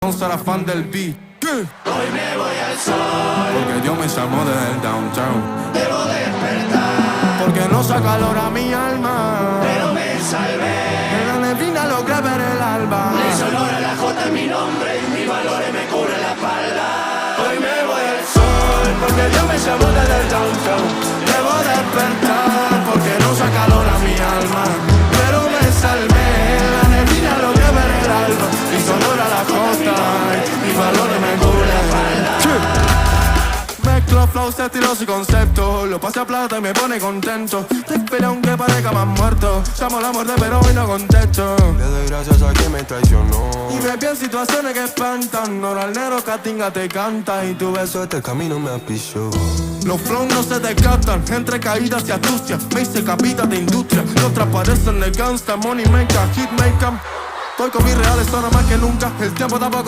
será fan del beat. Hoy me voy al sol, Porque Dios me llamó desde el downtown. debo despertar, Porque no saca calor a mi alma. pero me salvé. En la neblina logré ver el alba. Le sonora la J en mi nombre y mis valores me cubren la espalda. Hoy me voy al sol, porque Dios me llamó desde el downtown. Debo despertar porque no saca calor a mi alma. Pero me salvé. En la neblina logré ver el alba. Y sonora la costa. Mis valores me cubren la espalda. Mezclo flows, estilos y conceptos. Lo pasé a plata y me pone contento. Te espero aunque parezca más muerto. Llamo a la muerte pero hoy no contesto. Le doy gracias a quien me traicionó. Y me vi en situaciones que espantan. Ahora el negro Catinga te canta. Y tu beso Este camino me apició. los flows no se desgastan, entre caídas y astucias. Me hice capita de industria, y otras parecen de gangsta. Money maker, hit maker. Estoy con mis reales ahora más que nunca. El tiempo tampoco